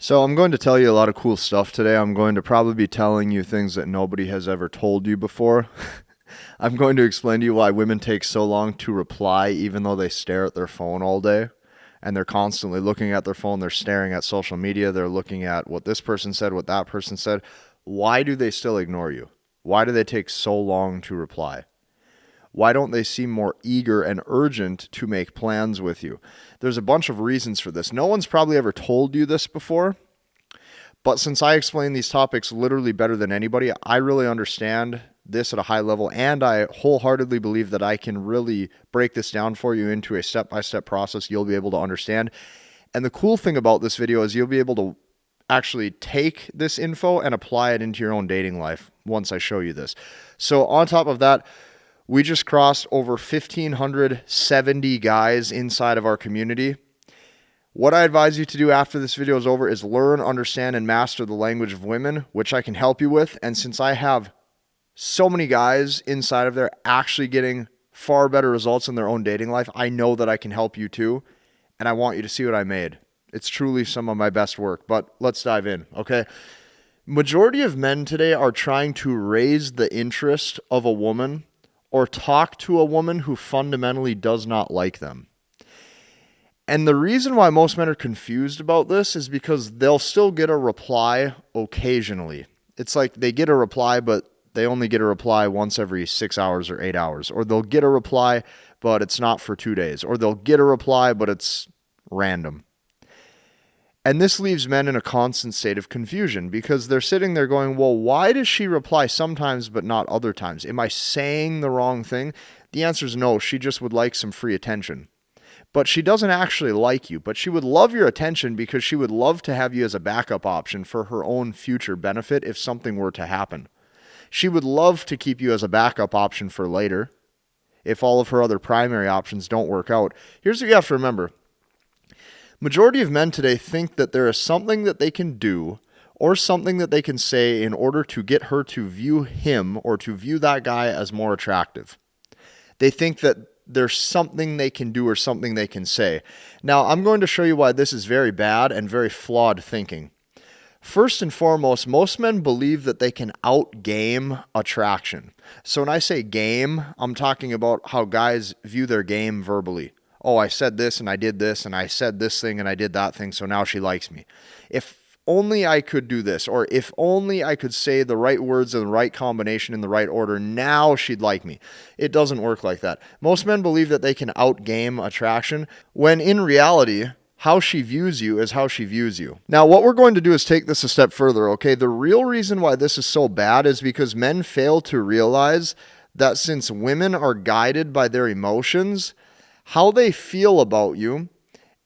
So I'm going to tell you a lot of cool stuff today. I'm going to probably be telling you things that nobody has ever told you before. I'm going to explain to you why women take so long to reply even though they stare at their phone all day. And they're constantly looking at their phone, they're staring at social media, they're looking at what this person said, what that person said. Why do they still ignore you? Why do they take so long to reply? Why don't they seem more eager and urgent to make plans with you? There's a bunch of reasons for this. No one's probably ever told you this before, but since I explain these topics literally better than anybody, I really understand this at a high level, and I wholeheartedly believe that I can really break this down for you into a step-by-step process you'll be able to understand. And the cool thing about this video is you'll be able to actually take this info and apply it into your own dating life once I show you this. So on top of that, we just crossed over 1,570 guys inside of our community. What I advise you to do after this video is over is learn, understand, and master the language of women, which I can help you with. And since I have so many guys inside of there actually getting far better results in their own dating life, I know that I can help you too. And I want you to see what I made. It's truly some of my best work, but let's dive in, okay? Majority of men today are trying to raise the interest of a woman or talk to a woman who fundamentally does not like them. And the reason why most men are confused about this is because they'll still get a reply occasionally. It's like they get a reply, but they only get a reply once every 6 hours or 8 hours. Or they'll get a reply, but it's not for 2 days. Or they'll get a reply, but it's random. And this leaves men in a constant state of confusion because they're sitting there going, well, why does she reply sometimes but not other times? Am I saying the wrong thing? The answer is no. She just would like some free attention. But she doesn't actually like you, but she would love your attention because she would love to have you as a backup option for her own future benefit if something were to happen. She would love to keep you as a backup option for later if all of her other primary options don't work out. Here's what you have to remember. Majority of men today think that there is something that they can do or something that they can say in order to get her to view him or to view that guy as more attractive. They think that there's something they can do or something they can say. Now, I'm going to show you why this is very bad and very flawed thinking. First and foremost, most men believe that they can outgame attraction. So when I say game, I'm talking about how guys view their game verbally. Oh, I said this and I did this and I said this thing and I did that thing, so now she likes me. If only I could do this, or if only I could say the right words in the right combination in the right order, now she'd like me. It doesn't work like that. Most men believe that they can outgame attraction, when in reality, how she views you is how she views you. Now, what we're going to do is take this a step further, okay? The real reason why this is so bad is because men fail to realize that since women are guided by their emotions, how they feel about you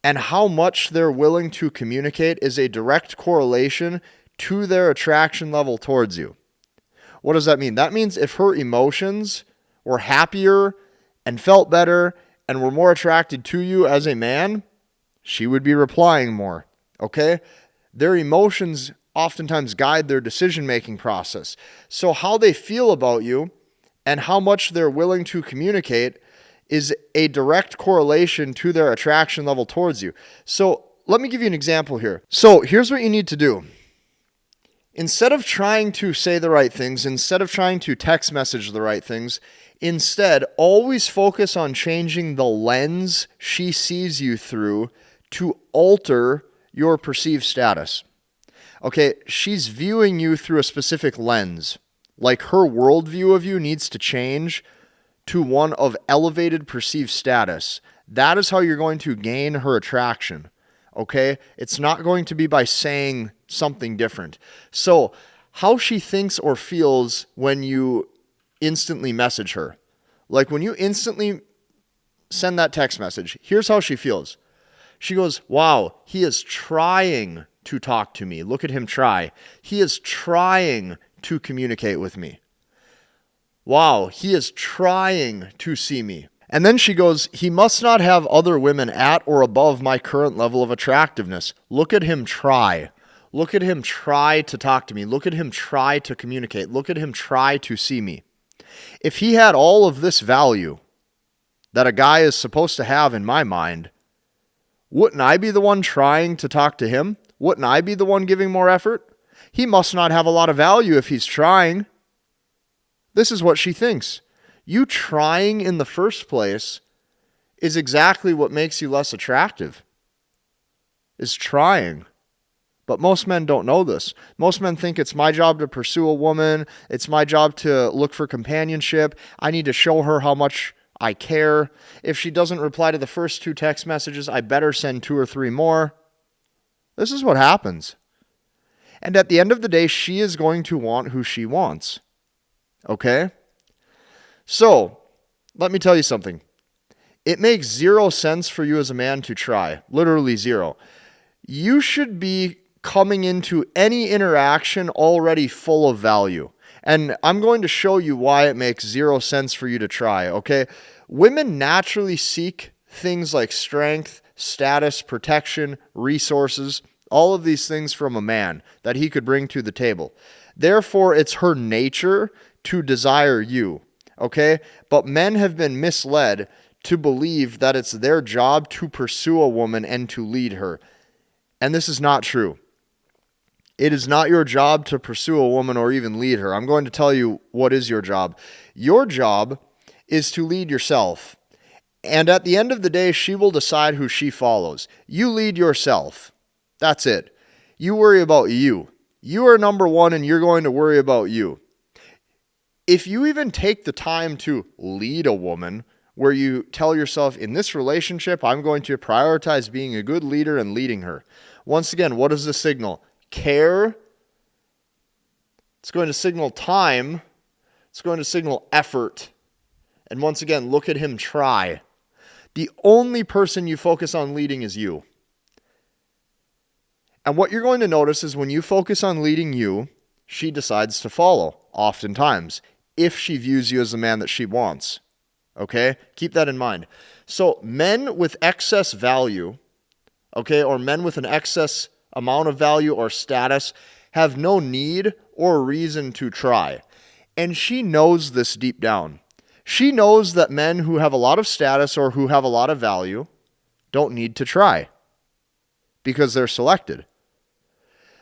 and how much they're willing to communicate is a direct correlation to their attraction level towards you. What does that mean? That means if her emotions were happier and felt better and were more attracted to you as a man, she would be replying more, okay? Their emotions oftentimes guide their decision-making process. So how they feel about you and how much they're willing to communicate is a direct correlation to their attraction level towards you. So let me give you an example here. So here's what you need to do. Instead of trying to say the right things, instead of trying to text message the right things, instead always focus on changing the lens she sees you through to alter your perceived status. Okay, she's viewing you through a specific lens. Like her worldview of you needs to change to one of elevated perceived status. That is how you're going to gain her attraction, okay? It's not going to be by saying something different. So how she thinks or feels when you instantly message her. Like when you instantly send that text message, here's how she feels. She goes, wow, he is trying to talk to me. Look at him try. He is trying to communicate with me. Wow, he is trying to see me. And then she goes, he must not have other women at or above my current level of attractiveness. Look at him try. Look at him try to talk to me. Look at him try to communicate. Look at him try to see me. If he had all of this value that a guy is supposed to have in my mind, wouldn't I be the one trying to talk to him? Wouldn't I be the one giving more effort? He must not have a lot of value if he's trying. This is what she thinks. You trying in the first place is exactly what makes you less attractive, is trying. But most men don't know this. Most men think it's my job to pursue a woman. It's my job to look for companionship. I need to show her how much I care. If she doesn't reply to the first 2 text messages, I better send 2 or 3 more. This is what happens. And at the end of the day, she is going to want who she wants. Okay? So, let me tell you something. It makes 0 sense for you as a man to try. Literally 0. You should be coming into any interaction already full of value. And I'm going to show you why it makes 0 sense for you to try, okay? Women naturally seek things like strength, status, protection, resources, all of these things from a man that he could bring to the table. Therefore, it's her nature to desire you, okay? But men have been misled to believe that it's their job to pursue a woman and to lead her. And this is not true. It is not your job to pursue a woman or even lead her. I'm going to tell you what is your job. Your job is to lead yourself. And at the end of the day, she will decide who she follows. You lead yourself. That's it. You worry about you. You are number one and you're going to worry about you. If you even take the time to lead a woman, where you tell yourself, in this relationship, I'm going to prioritize being a good leader and leading her. Once again, what does this signal? Care. It's going to signal time. It's going to signal effort. And once again, look at him try. The only person you focus on leading is you. And what you're going to notice is when you focus on leading you, she decides to follow, oftentimes, if she views you as the man that she wants. Okay? Keep that in mind. So men with excess value, okay, or men with an excess amount of value or status have no need or reason to try. And she knows this deep down. She knows that men who have a lot of status or who have a lot of value don't need to try because they're selected.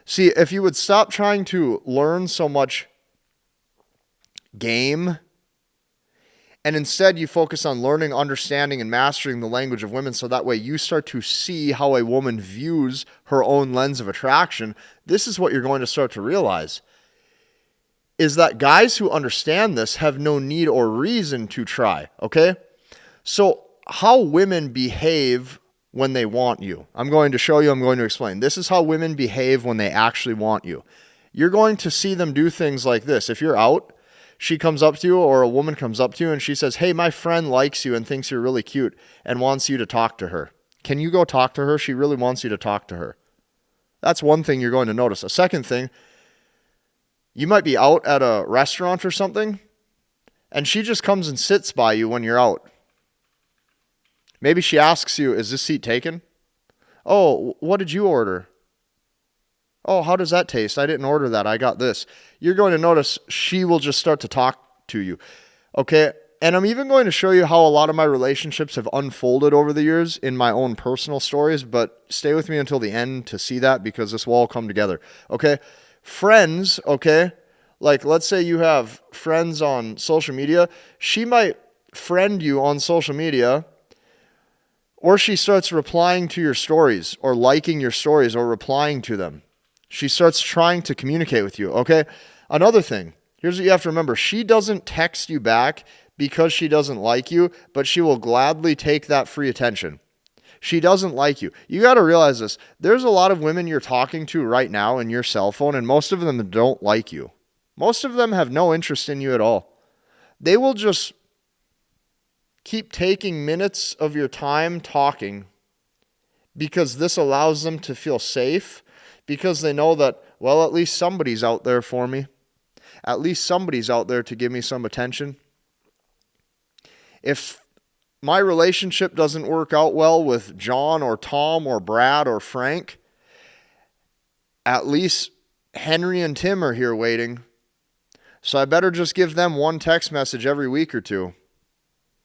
See, if you would stop trying to learn so much game and instead you focus on learning, understanding, and mastering the language of women so that way you start to see how a woman views her own lens of attraction, this is what you're going to start to realize. Is that guys who understand this have no need or reason to try, okay? So how women behave when they want you. I'm going to show you, I'm going to explain. This is how women behave when they actually want you. You're going to see them do things like this. If you're out, she comes up to you or a woman comes up to you and she says, hey, my friend likes you and thinks you're really cute and wants you to talk to her. Can you go talk to her? She really wants you to talk to her. That's one thing you're going to notice. A second thing, you might be out at a restaurant or something, and she just comes and sits by you when you're out. Maybe she asks you, is this seat taken? Oh, what did you order? Oh, how does that taste? I didn't order that. I got this. You're going to notice she will just start to talk to you. Okay? And I'm even going to show you how a lot of my relationships have unfolded over the years in my own personal stories, but stay with me until the end to see that because this will all come together. Okay? Friends, okay? Like, let's say you have friends on social media. She might friend you on social media, or she starts replying to your stories or liking your stories or replying to them. She starts trying to communicate with you, okay? Another thing, here's what you have to remember. She doesn't text you back because she doesn't like you, but she will gladly take that free attention. She doesn't like you. You got to realize this. There's a lot of women you're talking to right now in your cell phone, and most of them don't like you. Most of them have no interest in you at all. They will just keep taking minutes of your time talking because this allows them to feel safe, because they know that, well, at least somebody's out there for me. At least somebody's out there to give me some attention. If my relationship doesn't work out well with John or Tom or Brad or Frank, at least Henry and Tim are here waiting. So I better just give them one text message every week or two.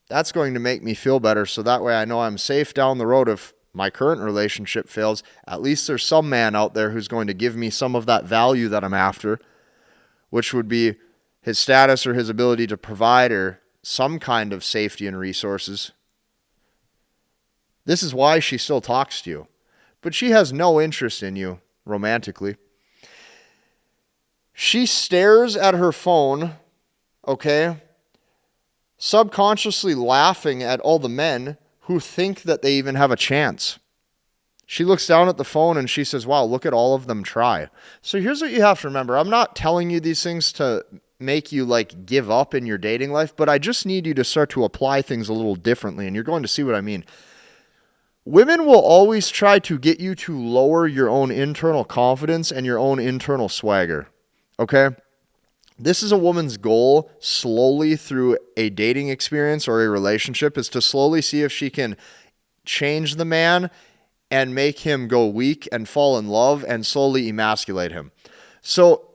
That's going to make me feel better, so that way I know I'm safe down the road if my current relationship fails, at least there's some man out there who's going to give me some of that value that I'm after, which would be his status or his ability to provide or some kind of safety and resources. This is why she still talks to you. But she has no interest in you romantically. She stares at her phone, okay, subconsciously laughing at all the men who think that they even have a chance. She looks down at the phone and she says, wow, look at all of them try. So here's what you have to remember. I'm not telling you these things to make you like give up in your dating life, but I just need you to start to apply things a little differently, and you're going to see what I mean. Women will always try to get you to lower your own internal confidence and your own internal swagger, okay? This is a woman's goal slowly through a dating experience or a relationship, is to slowly see if she can change the man and make him go weak and fall in love and slowly emasculate him. So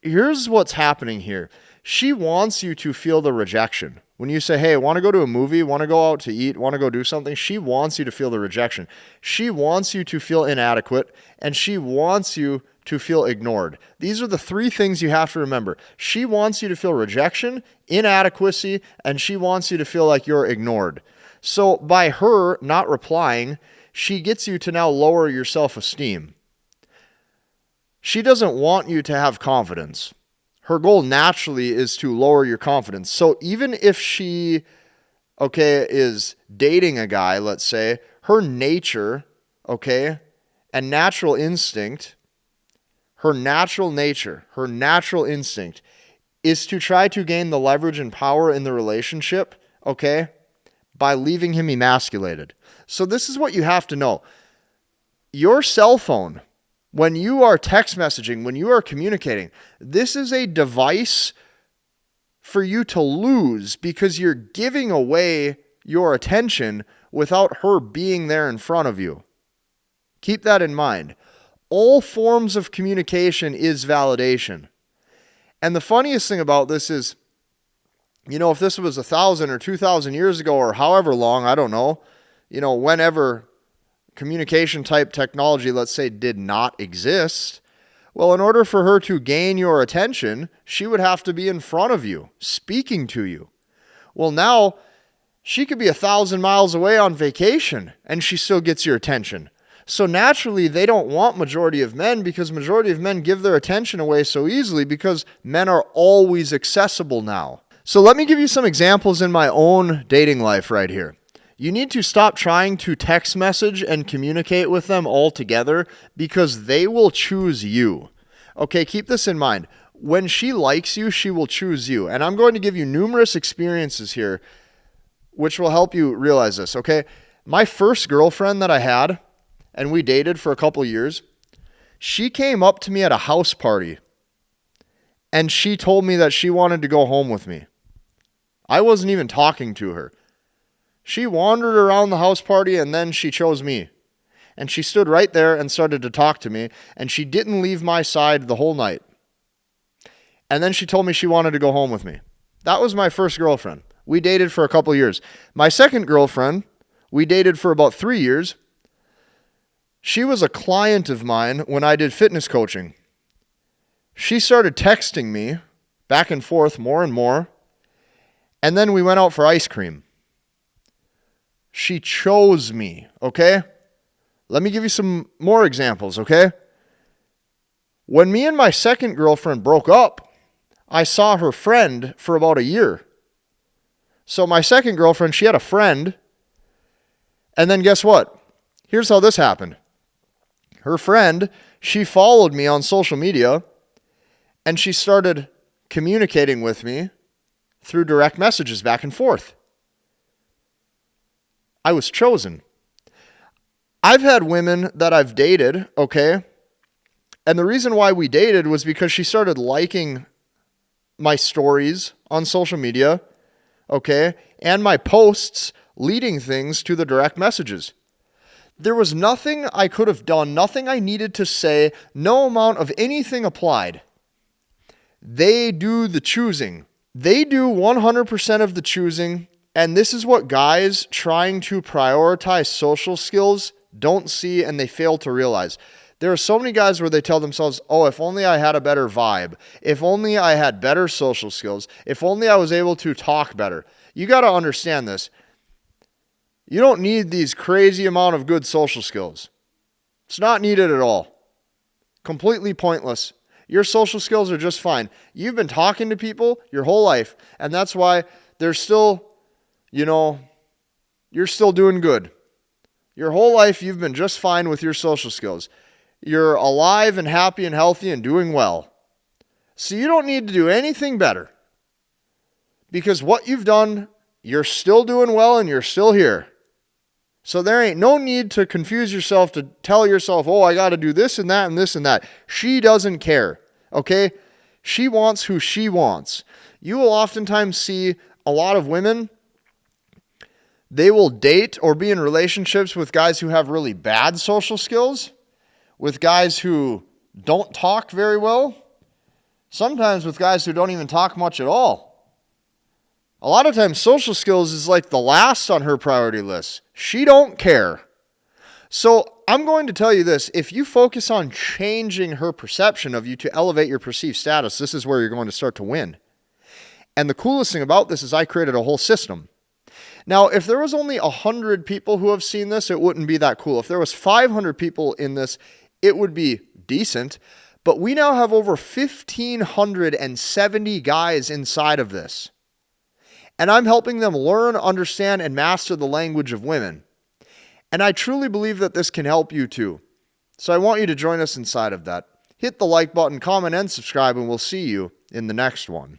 here's what's happening here. She wants you to feel the rejection. When you say, hey, want to go to a movie, want to go out to eat, want to go do something, she wants you to feel the rejection. She wants you to feel inadequate, and she wants you to feel ignored. These are the three things you have to remember. She wants you to feel rejection, inadequacy, and she wants you to feel like you're ignored. So by her not replying, she gets you to now lower your self-esteem. She doesn't want you to have confidence. Her goal naturally is to lower your confidence. So even if she, is dating a guy, let's say, her nature, and natural instinct, her natural instinct is to try to gain the leverage and power in the relationship, by leaving him emasculated. So this is what you have to know. Your cell phone, when you are text messaging, when you are communicating, this is a device for you to lose because you're giving away your attention without her being there in front of you. Keep that in mind. All forms of communication is validation. And the funniest thing about this is, if this was 1,000 or 2,000 years ago or however long, I don't know, whenever communication type technology, let's say, did not exist, well, in order for her to gain your attention, she would have to be in front of you, speaking to you. Well, now she could be 1,000 miles away on vacation and she still gets your attention. So naturally, they don't want majority of men because majority of men give their attention away so easily because men are always accessible now. So let me give you some examples in my own dating life right here. You need to stop trying to text message and communicate with them altogether because they will choose you. Okay, keep this in mind. When she likes you, she will choose you. And I'm going to give you numerous experiences here which will help you realize this, okay? My first girlfriend that I had, and we dated for a couple years, she came up to me at a house party and she told me that she wanted to go home with me. I wasn't even talking to her. She wandered around the house party and then she chose me. And she stood right there and started to talk to me, and she didn't leave my side the whole night. And then she told me she wanted to go home with me. That was my first girlfriend. We dated for a couple years. My second girlfriend, we dated for about 3 years. She was a client of mine when I did fitness coaching. She started texting me back and forth more and more, and then we went out for ice cream. She chose me, okay? Let me give you some more examples, okay? When me and my second girlfriend broke up, I saw her friend for about a year. So my second girlfriend, she had a friend, and then guess what? Here's how this happened. Her friend, she followed me on social media, and she started communicating with me through direct messages back and forth. I was chosen. I've had women that I've dated, okay? And the reason why we dated was because she started liking my stories on social media, okay? And my posts leading things to the direct messages. There was nothing I could have done, nothing I needed to say, no amount of anything applied. They do the choosing. They do 100% of the choosing. And this is what guys trying to prioritize social skills don't see and they fail to realize. There are so many guys where they tell themselves, oh, if only I had a better vibe, if only I had better social skills, if only I was able to talk better. You got to understand this. You don't need these crazy amount of good social skills. It's not needed at all. Completely pointless. Your social skills are just fine. You've been talking to people your whole life, and that's why they're still, you're still doing good. Your whole life, you've been just fine with your social skills. You're alive and happy and healthy and doing well. So you don't need to do anything better. Because what you've done, you're still doing well and you're still here. So there ain't no need to confuse yourself to tell yourself, oh, I got to do this and that and this and that. She doesn't care, okay? She wants who she wants. You will oftentimes see a lot of women, they will date or be in relationships with guys who have really bad social skills, with guys who don't talk very well, sometimes with guys who don't even talk much at all. A lot of times social skills is like the last on her priority list. She don't care. So I'm going to tell you this. If you focus on changing her perception of you to elevate your perceived status, this is where you're going to start to win. And the coolest thing about this is I created a whole system. Now, if there was only 100 people who have seen this, it wouldn't be that cool. If there was 500 people in this, it would be decent. But we now have over 1,570 guys inside of this. And I'm helping them learn, understand, and master the language of women. And I truly believe that this can help you too. So I want you to join us inside of that. Hit the like button, comment, and subscribe, and we'll see you in the next one.